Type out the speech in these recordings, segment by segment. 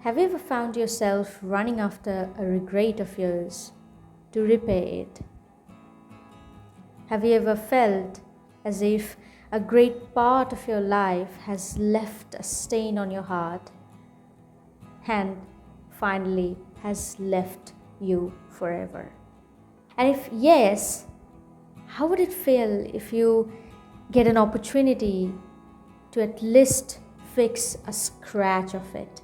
Have you ever found yourself running after a regret of yours to repay it? Have you ever felt as if a great part of your life has left a stain on your heart and finally has left you forever? And if yes, how would it feel if you get an opportunity to at least fix a scratch of it?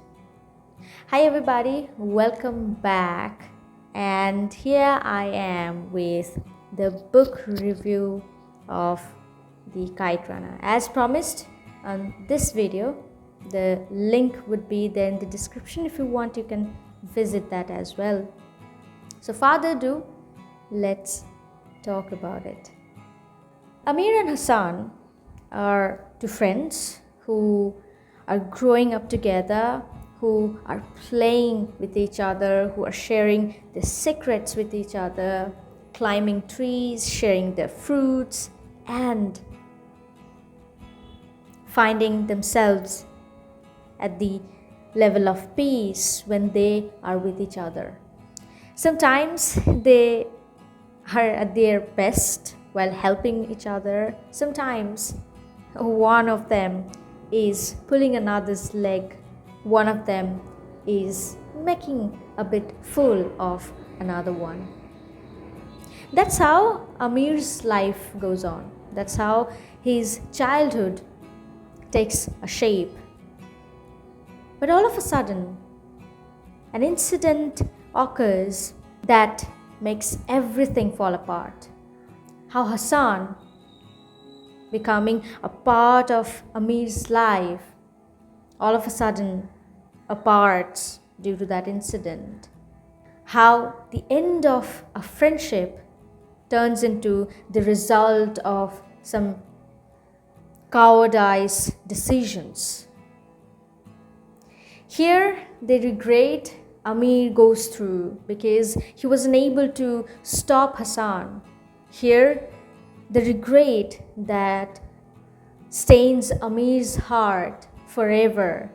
Hi everybody, welcome back, and here I am with the book review of the Kite Runner. As promised on this video, the link would be there in the description. If you want, you can visit that as well. So further ado, let's talk about it. Amir and Hassan are two friends who are growing up together, who are playing with each other, who are sharing their secrets with each other, climbing trees, sharing their fruits, and finding themselves at the level of peace when they are with each other. Sometimes they are at their best while helping each other. Sometimes one of them is pulling another's leg. One of them is making a bit fool of another one. That's how Amir's life goes on. That's how his childhood takes a shape. But all of a sudden, an incident occurs that makes everything fall apart. How Hassan, becoming a part of Amir's life, all of a sudden apart due to that incident. How the end of a friendship turns into the result of some cowardice decisions. Here, the regret Amir goes through because he wasn't able to stop Hassan. Here, the regret that stains Amir's heart forever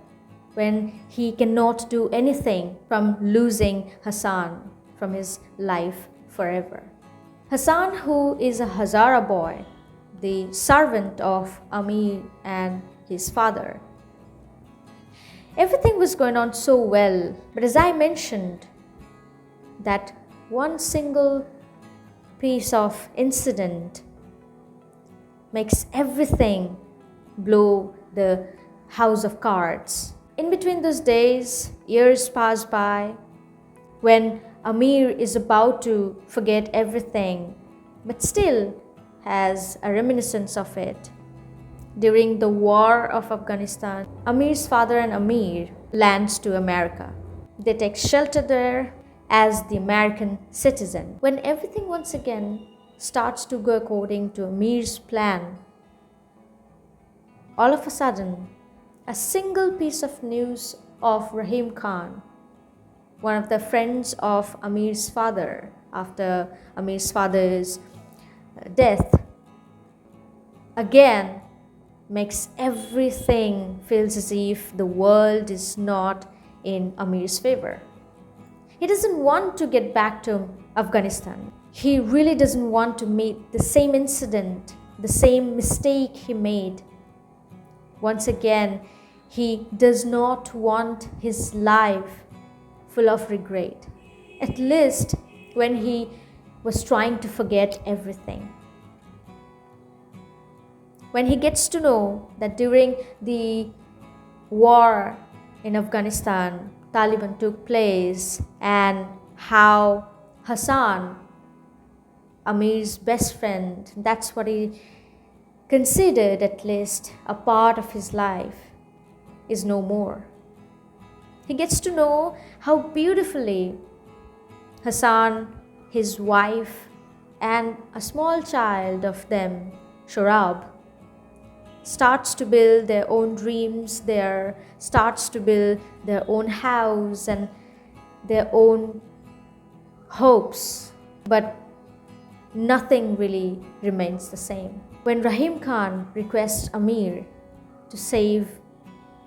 when he cannot do anything from losing Hassan from his life forever. Hassan, who is a Hazara boy, the servant of Amir and his father. Everything was going on so well, but as I mentioned, that one single piece of incident makes everything blow the house of cards. In between those days, years pass by when Amir is about to forget everything, but still has a reminiscence of it. During the war of Afghanistan, Amir's father and Amir lands to America. They take shelter there as the American citizen. When everything once again starts to go according to Amir's plan, all of a sudden, a single piece of news of Rahim Khan, one of the friends of Amir's father after Amir's father's death, again makes everything feels as if the world is not in Amir's favor. He doesn't want to get back to Afghanistan. He really doesn't want to meet the same incident, the same mistake he made. Once again, he does not want his life full of regret, at least when he was trying to forget everything. When he gets to know that during the war in Afghanistan, Taliban took place, and how Hassan, Amir's best friend, that's what he considered at least a part of his life, is no more. He gets to know how beautifully Hassan, his wife, and a small child of them, Shorab, starts to build their own dreams, starts to build their own house and their own hopes, but nothing really remains the same. When Rahim Khan requests Amir to save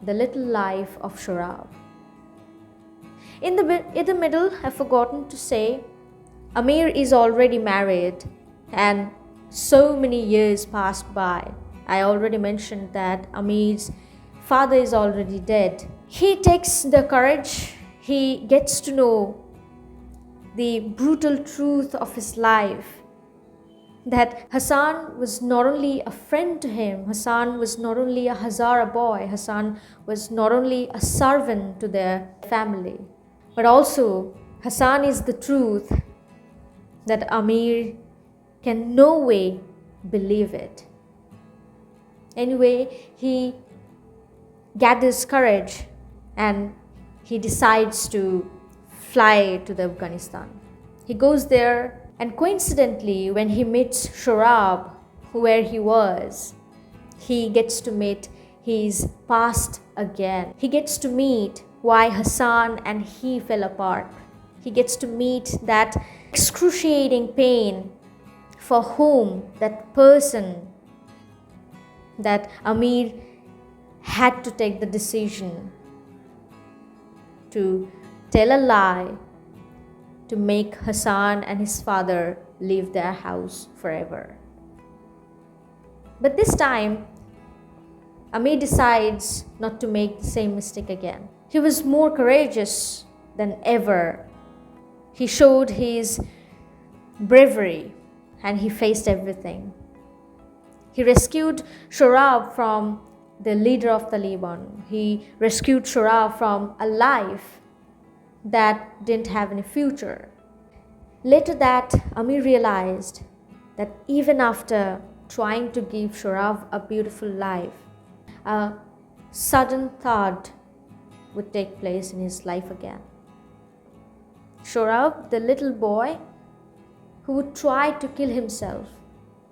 the little life of Shorab, In the middle, I've forgotten to say, Amir is already married and so many years passed by. I already mentioned that Amir's father is already dead. He takes the courage, he gets to know the brutal truth of his life, that Hassan was not only a friend to him, Hassan was not only a Hazara boy, Hassan was not only a servant to their family, but also Hassan is the truth that Amir can no way believe it. Anyway, he gathers courage and he decides to fly to the Afghanistan. He goes there, and coincidentally, when he meets Shorab, where he was, he gets to meet his past again. He gets to meet why Hassan and he fell apart. He gets to meet that excruciating pain for whom that person, that Amir, had to take the decision to tell a lie to make Hassan and his father leave their house forever. But this time, Amir decides not to make the same mistake again. He was more courageous than ever. He showed his bravery and he faced everything. He rescued Shorab from the leader of Taliban. He rescued Shorab from a life that didn't have any future. Later that, Amir realized that even after trying to give Shorab a beautiful life, a sudden thought would take place in his life again. Shorab, the little boy who would try to kill himself,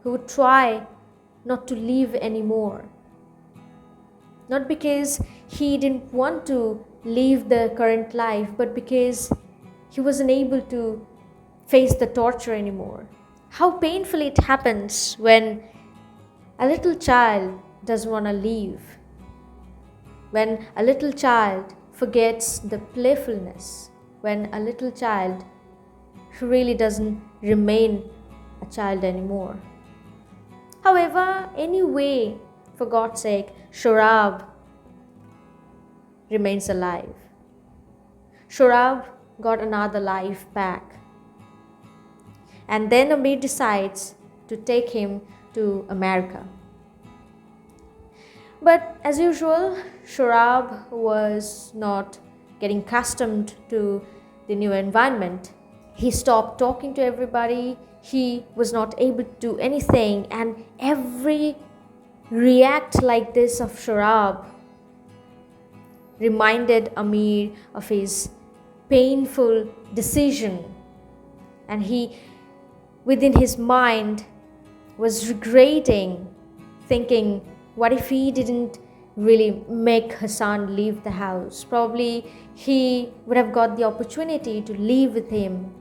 who would try not to live anymore. Not because he didn't want to live the current life, but because he wasn't able to face the torture anymore. How painfully it happens when a little child doesn't want to live, when a little child forgets the playfulness, when a little child who really doesn't remain a child anymore. However, anyway, for God's sake, Shorab remains alive. Shorab got another life back. And then Amir decides to take him to America. But as usual, Shorab was not getting accustomed to the new environment. He stopped talking to everybody. He was not able to do anything. And every react like this of Shorab reminded Amir of his painful decision. And he, within his mind, was regretting, thinking, what if he didn't really make Hassan leave the house? Probably he would have got the opportunity to live with him.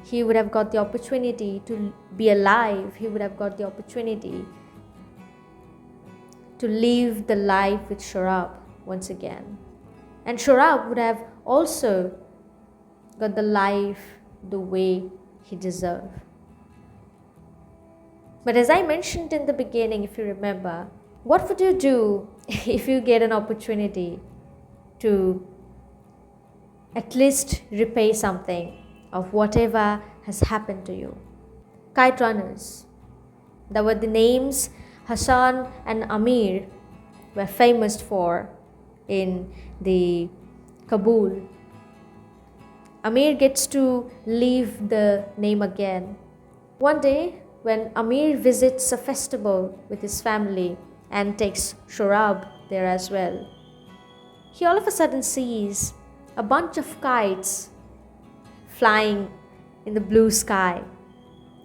He would have got the opportunity to be alive. He would have got the opportunity to live the life with Shorab once again. And Shorab would have also got the life the way he deserved. But as I mentioned in the beginning, if you remember, what would you do if you get an opportunity to at least repay something of whatever has happened to you? Kite runners, that were the names Hassan and Amir were famous for in the Kabul. Amir gets to leave the name again. One day, when Amir visits a festival with his family and takes Shorab there as well, he all of a sudden sees a bunch of kites flying in the blue sky.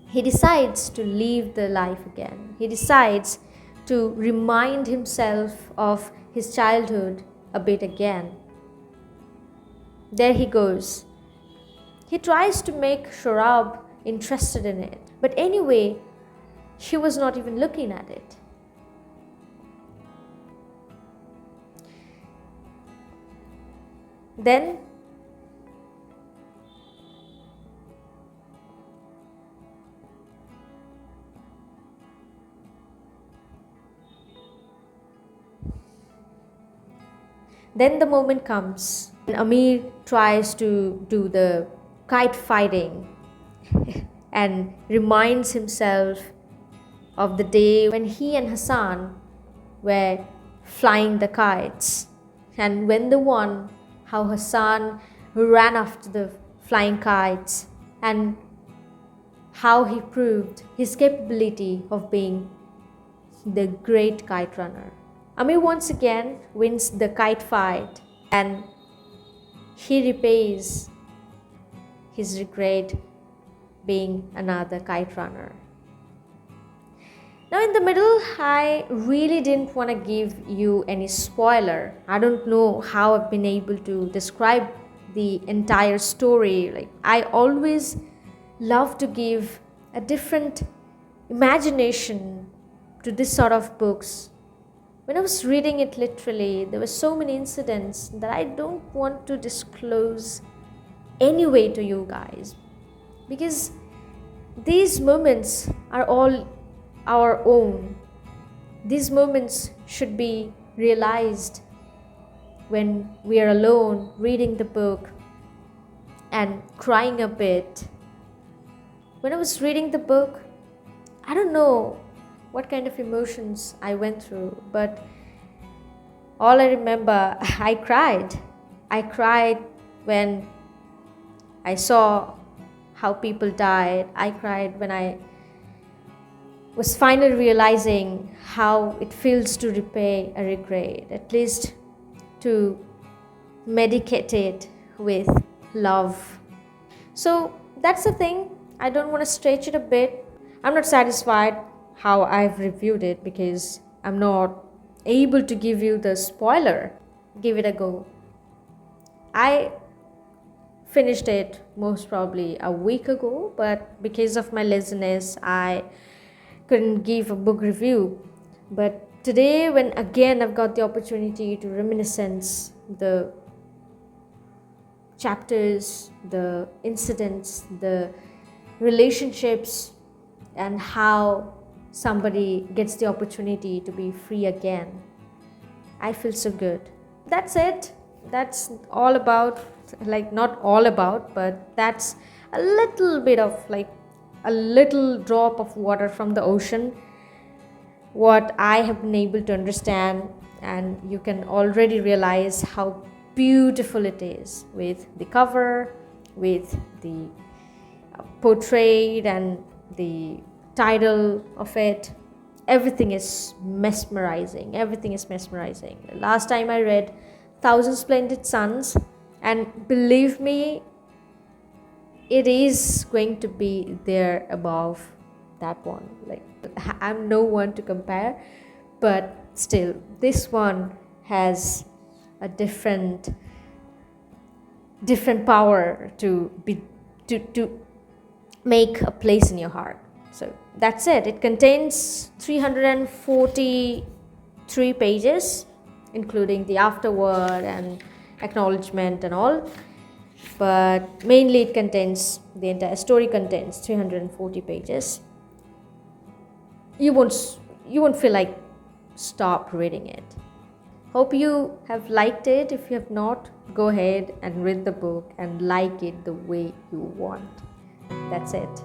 He decides to live the life again. He decides to remind himself of his childhood a bit again. There he goes. He tries to make Shorab interested in it. But anyway, he was not even looking at it. Then Then the moment comes and Amir tries to do the kite fighting and reminds himself of the day when he and Hassan were flying the kites. And when they won, how Hassan ran after the flying kites and how he proved his capability of being the great kite runner. Amir once again wins the kite fight and he repays his regret being another kite runner. Now in the middle, I really didn't want to give you any spoiler. I don't know how I've been able to describe the entire story. Like, I always love to give a different imagination to this sort of books. When I was reading it literally, there were so many incidents that I don't want to disclose anyway to you guys, because these moments are all our own. These moments should be realized when we are alone reading the book and crying a bit. When I was reading the book, I don't know what kind of emotions I went through, but all I remember, I cried. I cried when I saw how people died. I cried when I was finally realizing how it feels to repay a regret, at least to medicate it with love. So that's the thing. I don't want to stretch it a bit. I'm not satisfied how I've reviewed it because I'm not able to give you the spoiler. Give it a go. I finished it most probably a week ago, but because of my laziness, I couldn't give a book review. But today, when again I've got the opportunity to reminiscence the chapters, the incidents, the relationships, and how somebody gets the opportunity to be free again, I feel so good. That's it. That's all about, like, not all about, but that's a little bit of, like, a little drop of water from the ocean, what I have been able to understand, and you can already realize how beautiful it is with the cover, with the portrait and the title of it. Everything is mesmerizing. Last time I read Thousand Splendid Suns, and believe me, it is going to be there above that one. Like, I'm no one to compare, but still this one has a different power to make a place in your heart. So that's it. It contains 343 pages, including the afterword and acknowledgement and all. But mainly it contains, the entire story contains 340 pages. You won't feel like stop reading it. Hope you have liked it. If you have not, go ahead and read the book and like it the way you want. That's it.